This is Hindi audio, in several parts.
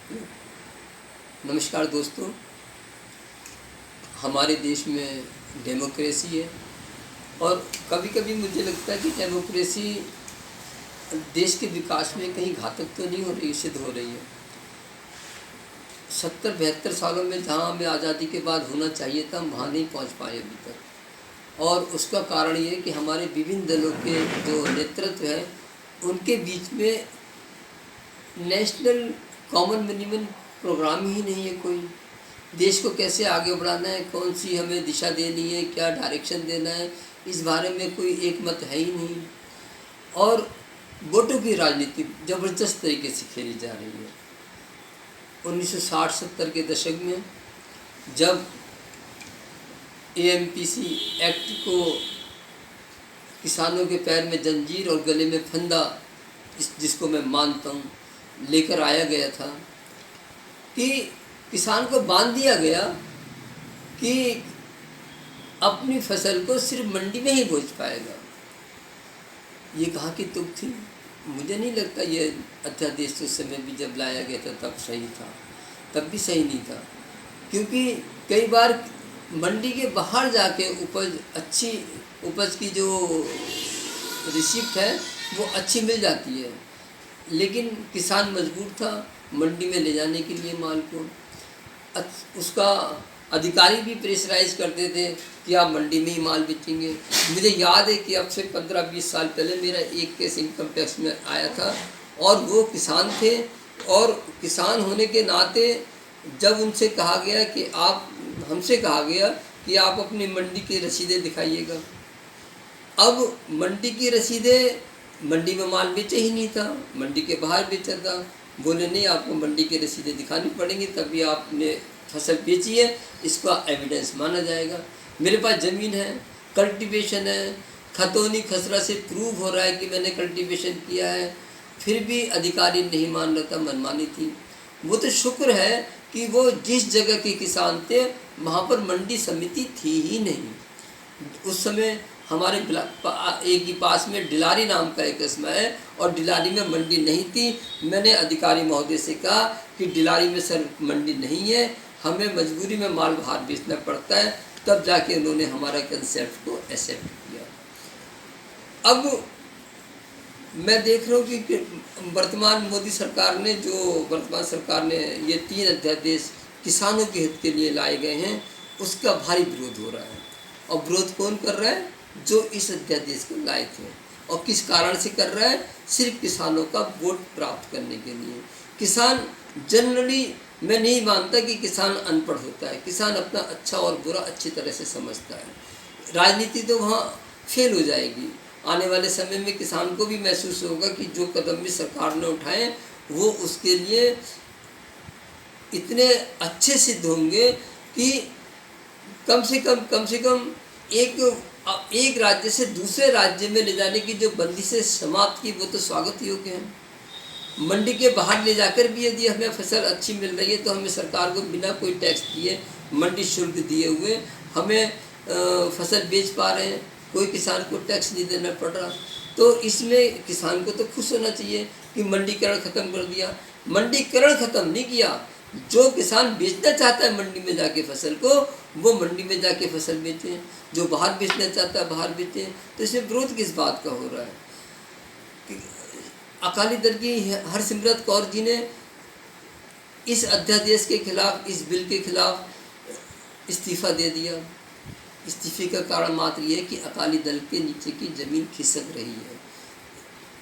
नमस्कार दोस्तों, हमारे देश में डेमोक्रेसी है और कभी कभी मुझे लगता है कि डेमोक्रेसी देश के विकास में कहीं घातक तो नहीं हो रही, सिद्ध हो रही है। 70-72 सालों में जहाँ हमें आज़ादी के बाद होना चाहिए था, हम वहाँ नहीं पहुँच पाए अभी तक। और उसका कारण ये है कि हमारे विभिन्न दलों के जो नेतृत्व है उनके बीच में नेशनल कॉमन मिनिमम प्रोग्राम ही नहीं है। कोई देश को कैसे आगे बढ़ाना है, कौन सी हमें दिशा देनी है, क्या डायरेक्शन देना है, इस बारे में कोई एक मत है ही नहीं। और वोटों की राजनीति ज़बरदस्त तरीके से खेली जा रही है। 1960-70 के दशक में जब AMPC एक्ट को किसानों के पैर में जंजीर और गले में फंदा, जिसको मैं मानता हूँ, लेकर आया गया था कि किसान को बांध दिया गया कि अपनी फसल को सिर्फ मंडी में ही बेच पाएगा। ये कहाँ की तुक थी? मुझे नहीं लगता ये अध्यादेश उस समय भी जब लाया गया था तब सही था, तब भी सही नहीं था। क्योंकि कई बार मंडी के बाहर जाके अच्छी उपज की जो रिसिप्ट है वो अच्छी मिल जाती है, लेकिन किसान मजबूर था मंडी में ले जाने के लिए माल को। उसका अधिकारी भी प्रेशराइज करते थे कि आप मंडी में ही माल बेचेंगे। मुझे याद है कि अब से 15-20 साल पहले मेरा एक केस इनकम टैक्स में आया था और वो किसान थे, और किसान होने के नाते जब उनसे कहा गया कि हमसे कहा गया कि आप अपनी मंडी की रसीदें दिखाइएगा। अब मंडी की रसीदें, मंडी में माल बेचे ही नहीं था, मंडी के बाहर बेचा था। बोले नहीं, आपको मंडी की रसीदें दिखानी पड़ेंगी तभी आपने फसल बेची है, इसका एविडेंस माना जाएगा। मेरे पास ज़मीन है, कल्टीवेशन है, खतौनी खसरा से प्रूव हो रहा है कि मैंने कल्टीवेशन किया है, फिर भी अधिकारी नहीं मान रहा था, मनमानी थी। वो तो शुक्र है कि वो जिस जगह के किसान थे वहाँ पर मंडी समिति थी ही नहीं। उस समय हमारे एक ही पास में डिलारी नाम का एक कस्बा है और डिलारी में मंडी नहीं थी। मैंने अधिकारी महोदय से कहा कि डिलारी में सर मंडी नहीं है, हमें मजबूरी में माल बाहर बेचना पड़ता है। तब जाके उन्होंने हमारा कंसेप्ट को एक्सेप्ट किया। अब मैं देख रहा हूँ कि वर्तमान सरकार ने ये 3 अध्यादेश किसानों के हित के लिए लाए गए हैं, उसका भारी विरोध हो रहा है। और विरोध कौन कर रहा है? जो इस अध्यादेश को लाए थे। और किस कारण से कर रहा है? सिर्फ किसानों का वोट प्राप्त करने के लिए। किसान जनरली, मैं नहीं मानता कि किसान अनपढ़ होता है। किसान अपना अच्छा और बुरा अच्छी तरह से समझता है। राजनीति तो वहाँ फेल हो जाएगी। आने वाले समय में किसान को भी महसूस होगा कि जो कदम भी सरकार ने उठाए वो उसके लिए इतने अच्छे सिद्ध होंगे कि कम से कम एक राज्य से दूसरे राज्य में ले जाने की जो बंदिशें समाप्त की, वो तो स्वागत योग्य है। मंडी के बाहर ले जाकर भी यदि हमें फसल अच्छी मिल रही है तो हमें सरकार को बिना कोई टैक्स दिए, मंडी शुल्क दिए हुए हमें फसल बेच पा रहे हैं, कोई किसान को टैक्स नहीं देना पड़ रहा। तो इसमें किसान को तो खुश होना चाहिए कि मंडीकरण ख़त्म कर दिया। मंडीकरण ख़त्म नहीं किया। जो किसान बेचना चाहता है मंडी में जाके फसल को, वो मंडी में जाके फसल बेचे। जो बाहर बेचना चाहता है बाहर बेचे। तो इसमें विरोध किस बात का हो रहा है? अकाली दल की हरसिमरत कौर जी ने इस अध्यादेश के खिलाफ, इस बिल के खिलाफ इस्तीफ़ा दे दिया। इस्तीफे का कारण मात्र ये है कि अकाली दल के नीचे की ज़मीन खिसक रही है।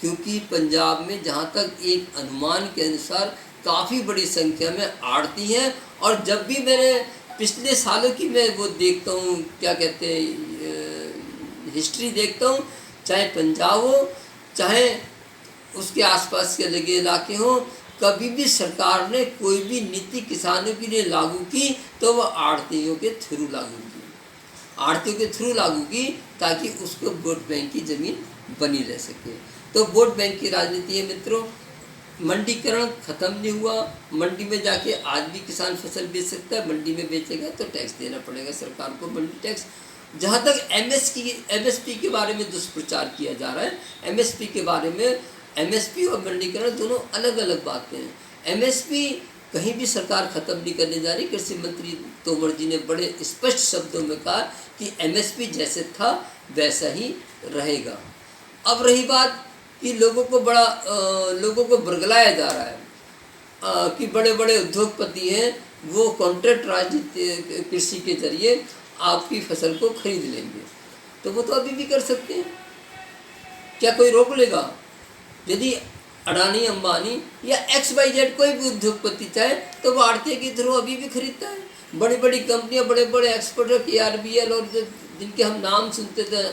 क्योंकि पंजाब में जहाँ तक एक अनुमान के अनुसार काफ़ी बड़ी संख्या में आड़ती हैं। और जब भी मैंने पिछले सालों की मैं वो देखता हूँ, क्या कहते हैं, हिस्ट्री देखता हूँ, चाहे पंजाब हो चाहे उसके आसपास के लगे इलाके हों, कभी भी सरकार ने कोई भी नीति किसानों के लिए लागू की तो वह आड़तियों के थ्रू लागू की। आड़तियों के थ्रू लागू की ताकि उसको वोट बैंक की ज़मीन बनी रह सके। तो वोट बैंक की राजनीति है मित्रों। मंडीकरण ख़त्म नहीं हुआ। मंडी में जाके आज भी किसान फसल बेच सकता है। मंडी में बेचेगा तो टैक्स देना पड़ेगा सरकार को, मंडी टैक्स। जहाँ तक एमएसपी के बारे में दुष्प्रचार किया जा रहा है, एमएसपी के बारे में, एमएसपी और मंडीकरण दोनों अलग अलग बातें हैं। एमएसपी कहीं भी सरकार ख़त्म नहीं करने जा रही। कृषि मंत्री तोमर जी ने बड़े स्पष्ट शब्दों में कहा कि एमएसपी जैसे था वैसा ही रहेगा। अब रही बात कि लोगों को बरगलाया जा रहा है कि बड़े बड़े उद्योगपति हैं वो कॉन्ट्रैक्ट राजनीति कृषि के जरिए आपकी फसल को खरीद लेंगे, तो वो तो अभी भी कर सकते हैं, क्या कोई रोक लेगा? यदि अडानी, अंबानी या XYZ कोई भी उद्योगपति चाहे तो वो आड़ती के थ्रू अभी भी खरीदता है। बड़ी बड़ी कंपनियां, बड़े बड़े एक्सपोर्टर KRBL और जिनके हम नाम सुनते थे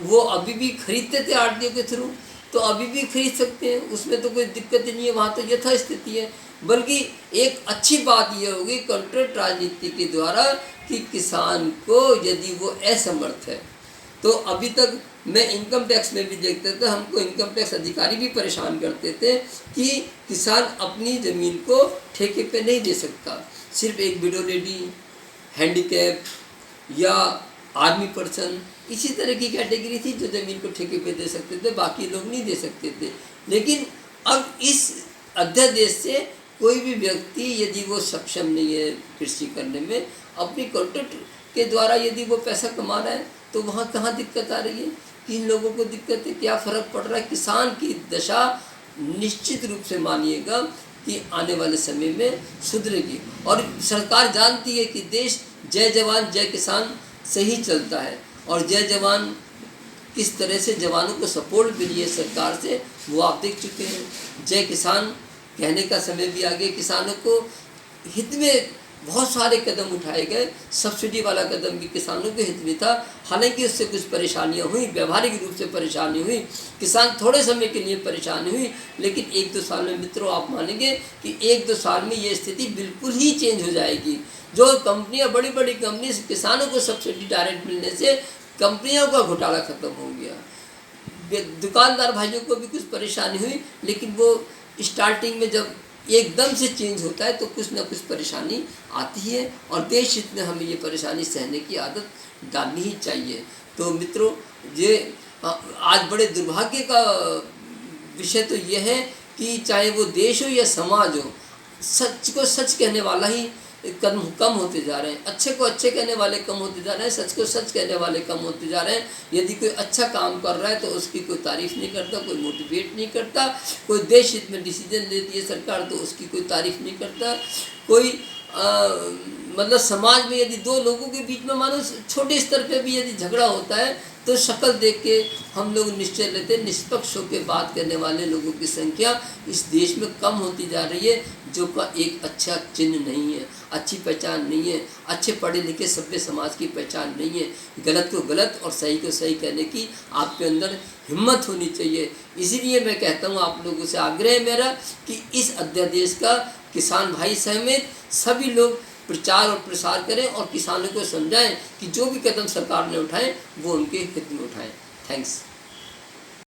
वो अभी भी खरीदते थे आड़ती के थ्रू, तो अभी भी खरीद सकते हैं, उसमें तो कोई दिक्कत नहीं है। वहाँ तो यथास्थिति है। बल्कि एक अच्छी बात यह होगी कॉन्ट्रैक्ट राजनीति के द्वारा कि किसान को यदि वो असमर्थ है, तो अभी तक मैं इनकम टैक्स में भी देखता था, हमको इनकम टैक्स अधिकारी भी परेशान करते थे कि किसान अपनी ज़मीन को ठेके पे नहीं दे सकता। सिर्फ एक विडो लेडी, हैंडीकैप या आर्मी पर्सन, इसी तरह की कैटेगरी थी जो ज़मीन को ठेके पे दे सकते थे, बाकी लोग नहीं दे सकते थे। लेकिन अब इस अध्यादेश से कोई भी व्यक्ति यदि वो सक्षम नहीं है कृषि करने में, अपनी कॉन्ट्रैक्ट के द्वारा यदि वो पैसा कमा रहा है, तो वहाँ कहाँ दिक्कत आ रही है? किन लोगों को दिक्कत है? क्या फ़र्क पड़ रहा है? किसान की दशा निश्चित रूप से मानिएगा कि आने वाले समय में सुधरेगी। और सरकार जानती है कि देश जय जवान जय किसान से ही चलता है, और जय जवान किस तरह से जवानों को सपोर्ट मिली है सरकार से वो आप देख चुके हैं। जय किसान कहने का समय भी आ गया। किसानों को हित में बहुत सारे कदम उठाए गए। सब्सिडी वाला कदम भी किसानों के हित में था, हालांकि उससे कुछ परेशानियां हुई, व्यावहारिक रूप से परेशानी हुई, किसान थोड़े समय के लिए परेशानी हुई, लेकिन 1-2 साल में मित्रों आप मानेंगे कि 1-2 साल में ये स्थिति बिल्कुल ही चेंज हो जाएगी। जो कंपनियां, बड़ी बड़ी कंपनी किसानों को सब्सिडी डायरेक्ट मिलने से कंपनियों का घोटाला खत्म हो गया। दुकानदार भाइयों को भी कुछ परेशानी हुई, लेकिन वो स्टार्टिंग में जब एकदम से चेंज होता है तो कुछ ना कुछ परेशानी आती है, और देश हित में हमें ये परेशानी सहने की आदत डालनी ही चाहिए। तो मित्रों, ये आज बड़े दुर्भाग्य का विषय तो ये है कि चाहे वो देश हो या समाज हो, सच को सच कहने वाला ही कम होते जा रहे हैं, अच्छे को अच्छे कहने वाले कम होते जा रहे हैं, सच को सच कहने वाले कम होते जा रहे हैं। यदि कोई अच्छा काम कर रहा है तो उसकी कोई तारीफ़ नहीं करता, कोई मोटिवेट नहीं करता। कोई देश हित में डिसीजन लेती है सरकार तो उसकी कोई तारीफ़ नहीं करता। कोई मतलब समाज में यदि 2 लोगों के बीच में मानो छोटे स्तर पे भी यदि झगड़ा होता है तो शक्ल देख के हम लोग निश्चय लेते हैं। निष्पक्ष होकर बात करने वाले लोगों की संख्या इस देश में कम होती जा रही है, जो का एक अच्छा चिन्ह नहीं है, अच्छी पहचान नहीं है, अच्छे पढ़े लिखे सभ्य समाज की पहचान नहीं है। गलत को गलत और सही को सही कहने की आपके अंदर हिम्मत होनी चाहिए। इसीलिए मैं कहता हूँ आप लोगों से आग्रह है मेरा कि इस अध्यादेश का किसान भाई समेत सभी लोग प्रचार और प्रसार करें और किसानों को समझाएं कि जो भी कदम सरकार ने उठाए वो उनके हित में उठाएं। थैंक्स।